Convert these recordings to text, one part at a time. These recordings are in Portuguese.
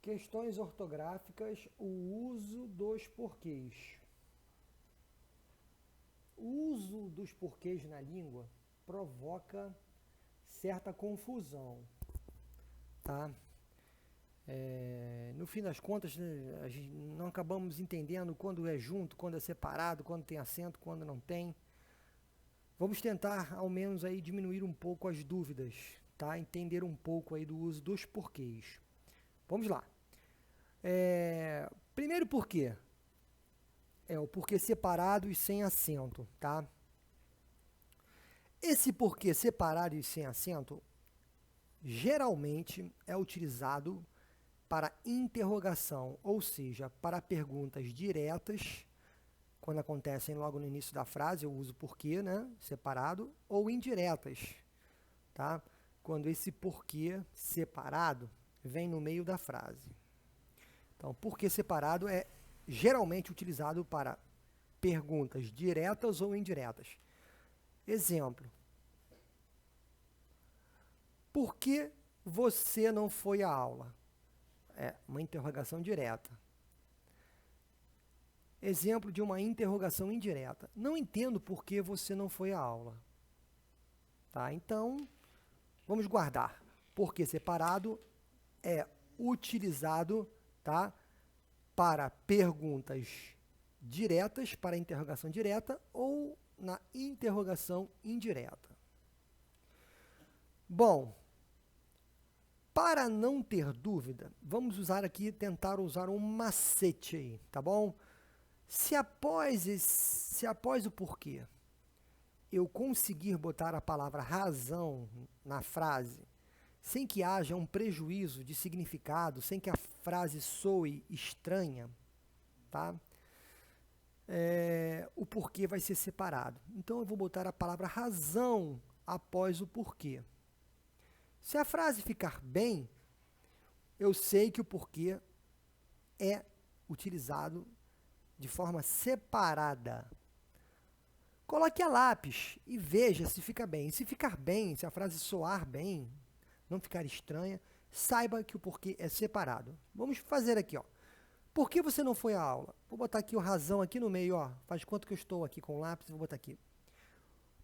Questões ortográficas, o uso dos porquês. O uso dos porquês na língua provoca certa confusão, tá? No fim das contas, né, a gente não acabamos entendendo quando é junto, quando é separado, quando tem acento, quando não tem. Vamos tentar, ao menos, aí, diminuir um pouco as dúvidas, tá? Entender um pouco aí do uso dos porquês. Vamos lá. Primeiro porquê. É o porquê separado e sem acento, tá? Esse porquê separado e sem acento geralmente é utilizado para interrogação, ou seja, para perguntas diretas, quando acontecem logo no início da frase, eu uso porquê, né, separado, ou indiretas, tá? Quando esse porquê separado vem no meio da frase. Então, porquê separado é geralmente utilizado para perguntas diretas ou indiretas. Exemplo. Por que você não foi à aula? É uma interrogação direta. Exemplo de uma interrogação indireta. Não entendo por que você não foi à aula. Tá? Então, vamos guardar. Porque separado é utilizado, tá, para perguntas diretas, para interrogação direta ou na interrogação indireta. Bom, para não ter dúvida, vamos usar aqui, tentar usar um macete aí, tá bom? Se após o porquê eu conseguir botar a palavra razão na frase, sem que haja um prejuízo de significado, sem que a frase soe estranha, tá? O porquê vai ser separado. Então, eu vou botar a palavra razão após o porquê. Se a frase ficar bem, eu sei que o porquê é utilizado de forma separada. Coloque a lápis e veja se fica bem. Se ficar bem, se a frase soar bem, não ficar estranha, saiba que o porquê é separado. Vamos fazer aqui, ó. Por que você não foi à aula? Vou botar aqui o razão aqui no meio, ó. Faz quanto que eu estou aqui com o lápis, vou botar aqui.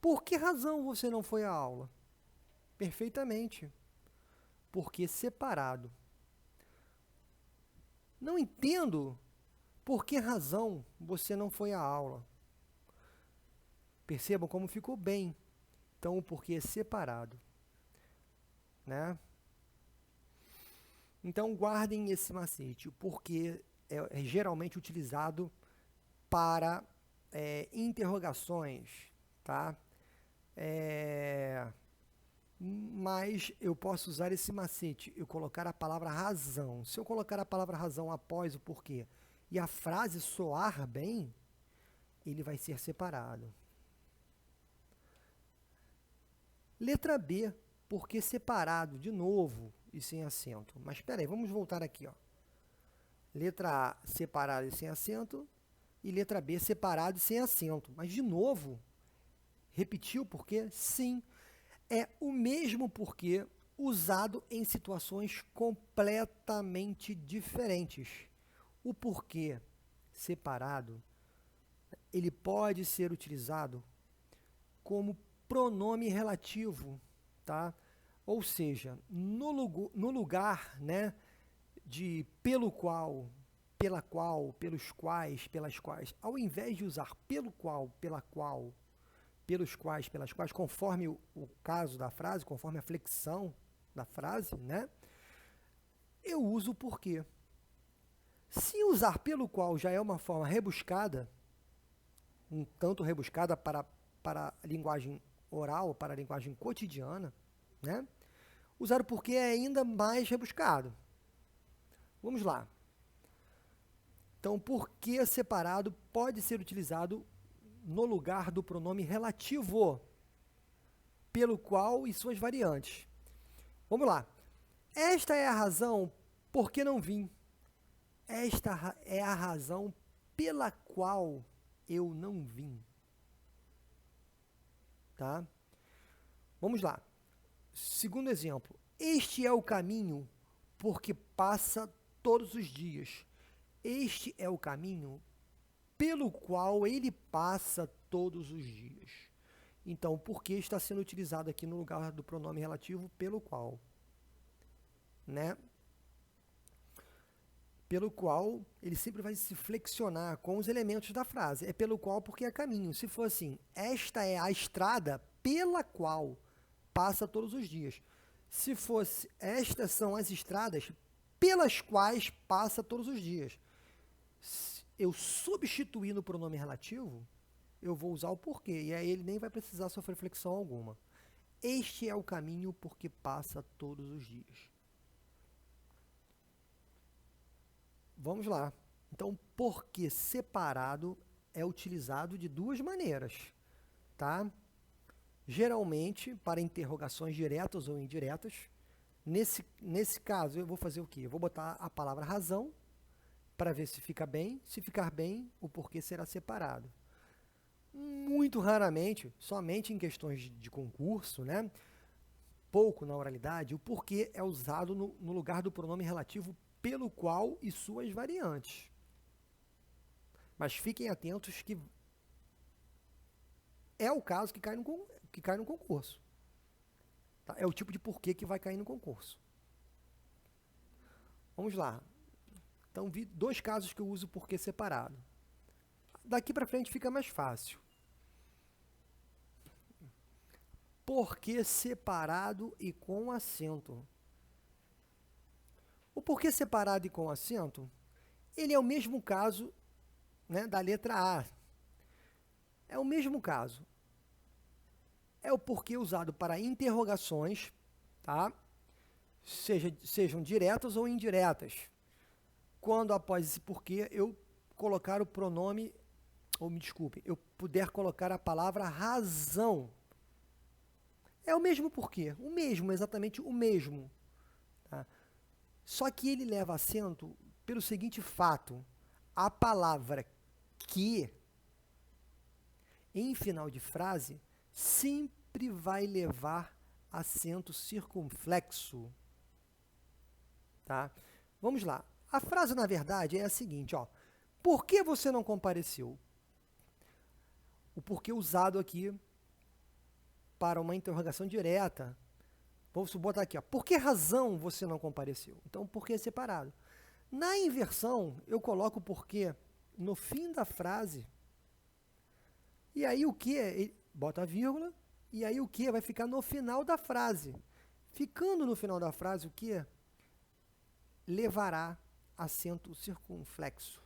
Por que razão você não foi à aula? Perfeitamente. Porquê separado. Não entendo por que razão você não foi à aula. Percebam como ficou bem. Então, o porquê é separado. Né? Então, guardem esse macete. O porquê é geralmente utilizado para interrogações, tá? Mas eu posso usar esse macete, eu colocar a palavra razão. Se eu colocar a palavra razão após o porquê e a frase soar bem, ele vai ser separado. Letra B, porquê separado, de novo e sem acento. Mas espera aí, vamos voltar aqui, ó. Letra A, separado e sem acento, e letra B, separado e sem acento. Mas, de novo, repetiu o porquê? Sim, é o mesmo porquê usado em situações completamente diferentes. O porquê separado, ele pode ser utilizado como pronome relativo, tá? Ou seja, no lugar, né, de pelo qual, pela qual, pelos quais, pelas quais, ao invés de usar pelo qual, pela qual, pelos quais, pelas quais, conforme o caso da frase, conforme a flexão da frase, né, eu uso o porquê. Se usar pelo qual já é uma forma rebuscada, um tanto rebuscada para a linguagem oral, para a linguagem cotidiana, né, usar o porquê é ainda mais rebuscado. Vamos lá. Então, porquê separado pode ser utilizado no lugar do pronome relativo, pelo qual e suas variantes. Vamos lá. Esta é a razão por que não vim. Esta é a razão pela qual eu não vim. Tá? Vamos lá. Segundo exemplo. Este é o caminho porque passa todos os dias. Este é o caminho pelo qual ele passa todos os dias. Então, o porquê está sendo utilizado aqui no lugar do pronome relativo pelo qual, né? Pelo qual ele sempre vai se flexionar com os elementos da frase. É pelo qual porque é caminho. Se for assim, esta é a estrada pela qual passa todos os dias. Se fosse, estas são as estradas pelas quais passa todos os dias. Se eu substituir no pronome relativo, eu vou usar o porquê, e aí ele nem vai precisar sofrer flexão alguma. Este é o caminho porque passa todos os dias. Vamos lá. Então, porque separado é utilizado de duas maneiras, tá? Geralmente, para interrogações diretas ou indiretas. Nesse caso, eu vou fazer o quê? Eu vou botar a palavra razão para ver se fica bem. Se ficar bem, o porquê será separado. Muito raramente, somente em questões de concurso, né? Pouco na oralidade, o porquê é usado no lugar do pronome relativo pelo qual e suas variantes. Mas fiquem atentos que é o caso que cai no concurso. Tá? É o tipo de porquê que vai cair no concurso. Vamos lá. Então, vi dois casos que eu uso porquê separado. Daqui para frente fica mais fácil. Porquê separado e com acento. O porquê separado e com acento, ele é o mesmo caso, né, da letra A. É o mesmo caso. É o porquê usado para interrogações, tá? Sejam diretas ou indiretas. Quando após esse porquê eu colocar o pronome, ou me desculpem, eu puder colocar a palavra razão. É o mesmo porquê, o mesmo, exatamente o mesmo. Tá? Só que ele leva acento pelo seguinte fato: a palavra que, em final de frase, sempre vai levar acento circunflexo. Tá? Vamos lá. A frase, na verdade, é a seguinte, ó. Por que você não compareceu? O porquê usado aqui para uma interrogação direta. Vamos botar aqui, ó. Por que razão você não compareceu? Então, porquê é separado. Na inversão, eu coloco o porquê no fim da frase. E aí o que? Bota a vírgula. E aí o que vai ficar no final da frase. Ficando no final da frase, o que? Levará acento circunflexo.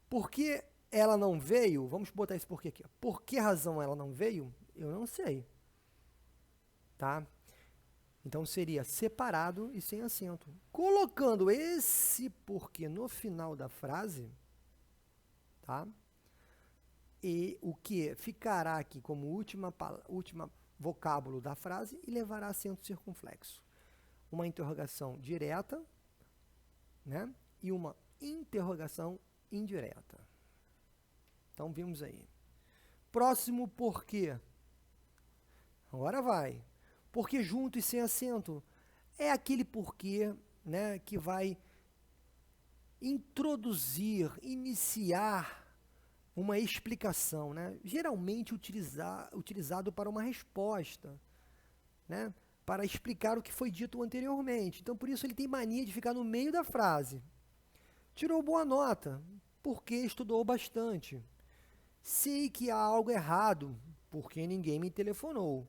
Por que ela não veio? Vamos botar esse porquê aqui. Por que razão ela não veio? Eu não sei. Tá? Então seria separado e sem acento. Colocando esse porquê no final da frase, tá? E o que ficará aqui como última vocábulo da frase e levará acento circunflexo. Uma interrogação direta, né? E uma interrogação indireta. Então, vimos aí. Próximo porquê. Agora vai. Porquê junto e sem acento. É aquele porquê, né, que vai introduzir, iniciar uma explicação, né? Geralmente utilizado para uma resposta, né? Para explicar o que foi dito anteriormente. Então, por isso ele tem mania de ficar no meio da frase. Tirou boa nota, porque estudou bastante. Sei que há algo errado, porque ninguém me telefonou.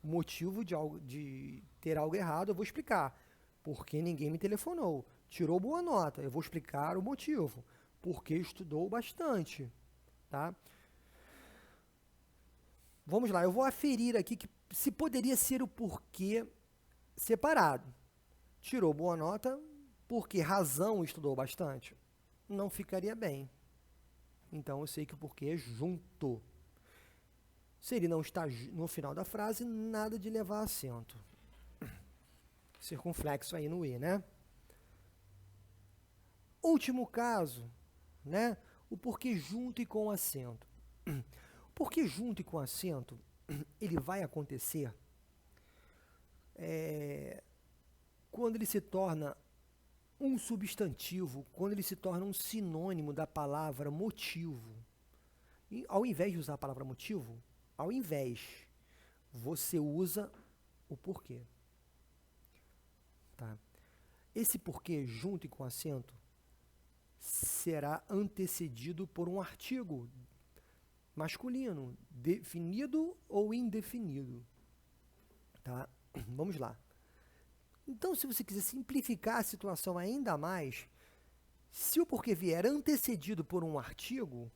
O motivo de ter algo errado eu vou explicar. Porque ninguém me telefonou. Tirou boa nota, eu vou explicar o motivo. Porque estudou bastante. Tá? Vamos lá, eu vou aferir aqui que se poderia ser o porquê separado. Tirou boa nota, porque razão estudou bastante. Não ficaria bem. Então, eu sei que o porquê é junto. Se ele não está no final da frase, nada de levar acento. Circunflexo aí no E, né? Último caso, né? O porquê junto e com acento. Porquê junto e com acento, ele vai acontecer quando ele se torna um substantivo, quando ele se torna um sinônimo da palavra motivo, e ao invés de usar a palavra motivo, ao invés, você usa o porquê. Tá? Esse porquê, junto e com acento, será antecedido por um artigo masculino, definido ou indefinido. Tá? Vamos lá. Então, se você quiser simplificar a situação ainda mais, se o porquê vier antecedido por um artigo,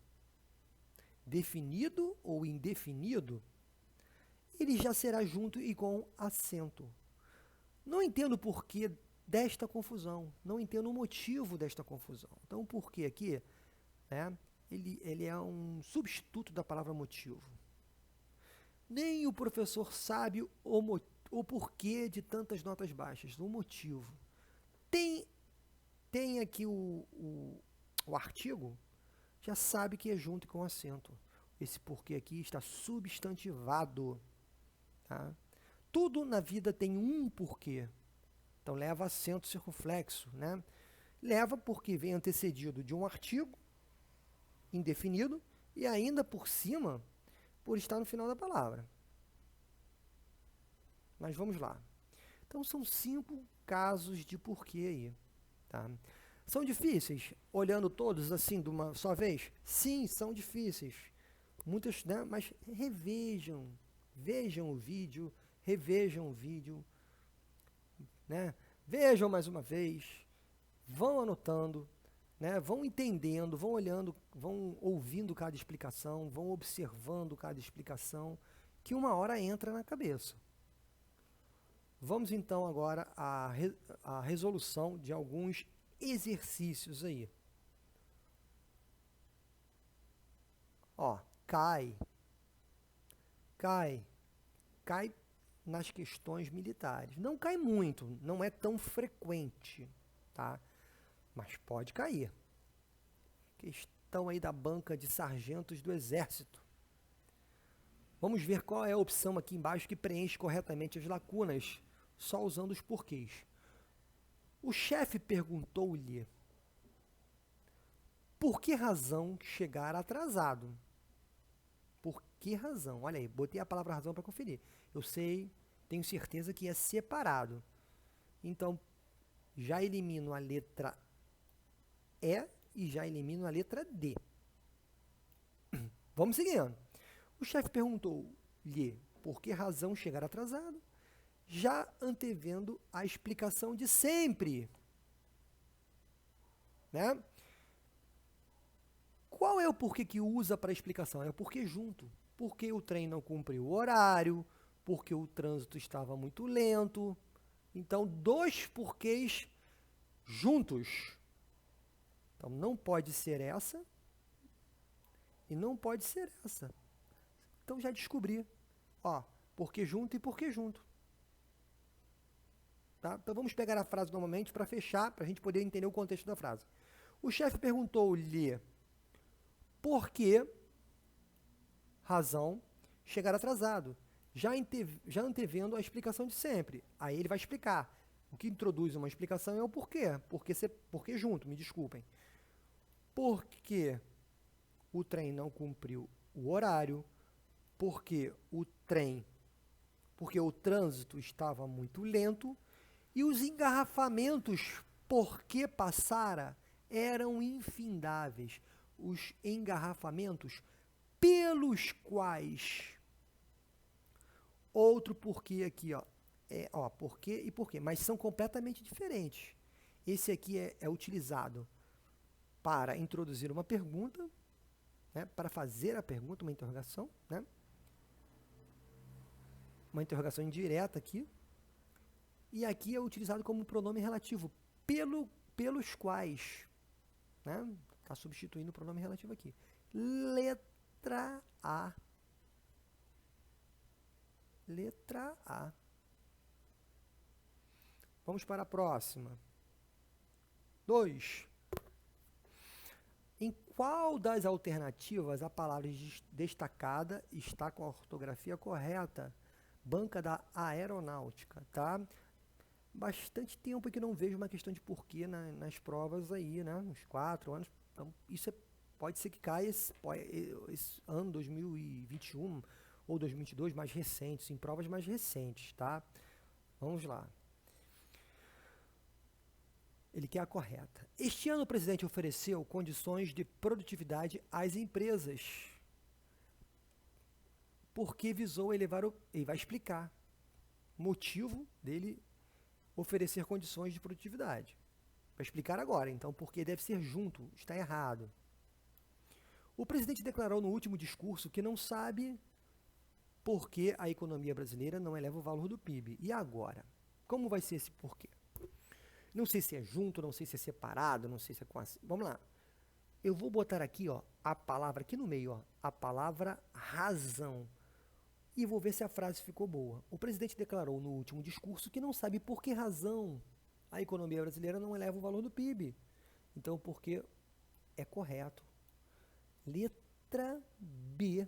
definido ou indefinido, ele já será junto e com acento. Não entendo o porquê desta confusão, não entendo o motivo desta confusão. Então, o porquê aqui, né, ele é um substituto da palavra motivo. Nem o professor sabe o porquê de tantas notas baixas, o motivo. Tem aqui o artigo, já sabe que é junto e com acento. Esse porquê aqui está substantivado. Tá? Tudo na vida tem um porquê. Então, leva acento circunflexo. Né? Leva porque vem antecedido de um artigo indefinido e ainda por cima, por estar no final da palavra. Mas vamos lá. Então, são 5 casos de porquê aí. Tá? São difíceis, olhando todos assim de uma só vez? Sim, são difíceis. Muitas, né? Mas revejam. Vejam o vídeo, revejam o vídeo. Né? Vejam mais uma vez. Vão anotando. Né? Vão entendendo, vão olhando, vão ouvindo cada explicação, vão observando cada explicação, que uma hora entra na cabeça. Vamos então agora à resolução de alguns exercícios aí. Ó, cai nas questões militares. Não cai muito, não é tão frequente, tá? Mas pode cair. Questão aí da banca de sargentos do Exército. Vamos ver qual é a opção aqui embaixo que preenche corretamente as lacunas, só usando os porquês. O chefe perguntou-lhe por que razão chegar atrasado. Por que razão? Olha aí, botei a palavra razão para conferir. Eu sei, tenho certeza que é separado. Então, já elimino a letra E já elimino a letra D. Vamos seguindo. O chefe perguntou-lhe por que razão chegar atrasado, já antevendo a explicação de sempre. Né? Qual é o porquê que usa para explicação? É o porquê junto. Porque o trem não cumpriu o horário, porque o trânsito estava muito lento. Então, 2 porquês juntos. Então, não pode ser essa e não pode ser essa. Então, já descobri. Ó, porquê junto e porquê junto. Tá? Então, vamos pegar a frase novamente para fechar, para a gente poder entender o contexto da frase. O chefe perguntou-lhe por que razão chegar atrasado, já antevendo a explicação de sempre. Aí ele vai explicar. O que introduz uma explicação é o porquê. Porquê junto, me desculpem. Porque o trem não cumpriu o horário, porque o trânsito estava muito lento e os engarrafamentos, porque passara, eram infindáveis. Os engarrafamentos pelos quais, outro porquê aqui, ó, porquê e porquê, mas são completamente diferentes. Esse aqui é utilizado para introduzir uma pergunta, né, para fazer a pergunta, uma interrogação, né, uma interrogação indireta aqui, e aqui é utilizado como pronome relativo, pelos quais, né, está substituindo o pronome relativo aqui. Letra A. Letra A. Vamos para a próxima. 2. Em qual das alternativas a palavra destacada está com a ortografia correta? Banca da aeronáutica, tá? bastante tempo que não vejo uma questão de porquê nas provas aí, né? Uns 4 anos. Então, pode ser que caia esse ano 2021 ou 2022 mais recentes, em provas mais recentes, tá? Vamos lá. Ele quer a correta. Este ano o presidente ofereceu condições de produtividade às empresas, porque visou elevar ele vai explicar o motivo dele oferecer condições de produtividade. Vai explicar agora, então, porque deve ser junto, está errado. O presidente declarou no último discurso que não sabe por que a economia brasileira não eleva o valor do PIB. E agora? Como vai ser esse porquê? Não sei se é junto, não sei se é separado, não sei se é com assim. Vamos lá. Eu vou botar aqui, ó, a palavra aqui no meio, ó, a palavra razão. E vou ver se a frase ficou boa. O presidente declarou no último discurso que não sabe por que razão a economia brasileira não eleva o valor do PIB. Então, porque é correto. Letra B.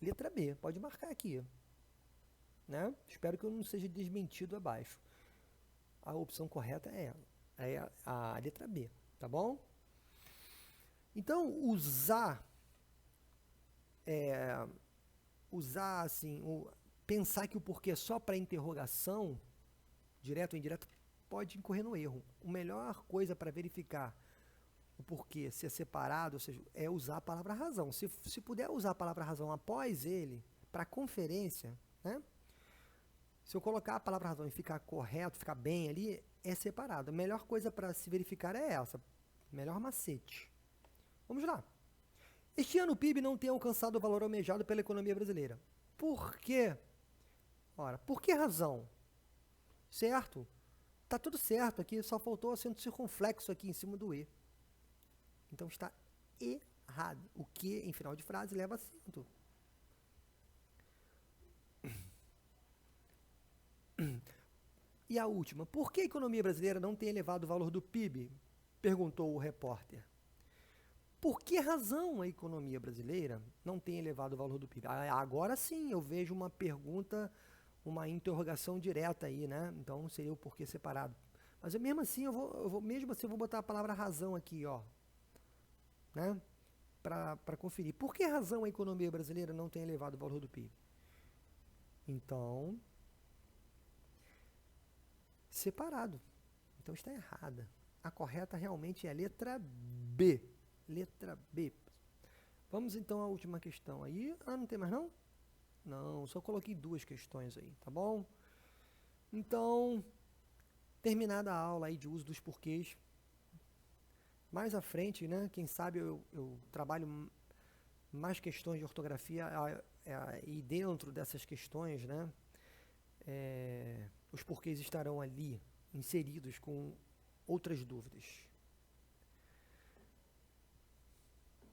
Letra B. Pode marcar aqui. Né? Espero que eu não seja desmentido abaixo. A opção correta é ela. É a letra B. Tá bom? Então, usar assim, pensar que o porquê é só para interrogação, direto ou indireto, pode incorrer no erro. A melhor coisa para verificar o porquê ser separado, ou seja, é usar a palavra razão. Se puder usar a palavra razão após ele, para conferência, né? Se eu colocar a palavra razão e ficar correto, ficar bem ali, é separado. A melhor coisa para se verificar é essa. Melhor macete. Vamos lá. Este ano o PIB não tem alcançado o valor almejado pela economia brasileira. Por quê? Ora, por que razão? Certo? Tá tudo certo aqui, só faltou o acento circunflexo aqui em cima do E. Então está errado. O que em final de frase leva acento. E a última, por que a economia brasileira não tem elevado o valor do PIB? Perguntou o repórter. Por que razão a economia brasileira não tem elevado o valor do PIB? Agora sim eu vejo uma pergunta, uma interrogação direta aí, né? Então seria o porquê separado. Mas mesmo assim eu vou botar a palavra razão aqui, ó, né? Para conferir. Por que razão a economia brasileira não tem elevado o valor do PIB? Então, separado. Então está errada. A correta realmente é a letra B. Letra B. Vamos então à última questão aí. Ah, não tem mais não? Não, só coloquei 2 questões aí, tá bom? Então, terminada a aula aí de uso dos porquês, mais à frente, né, quem sabe eu trabalho mais questões de ortografia e dentro dessas questões, né, os porquês estarão ali inseridos com outras dúvidas.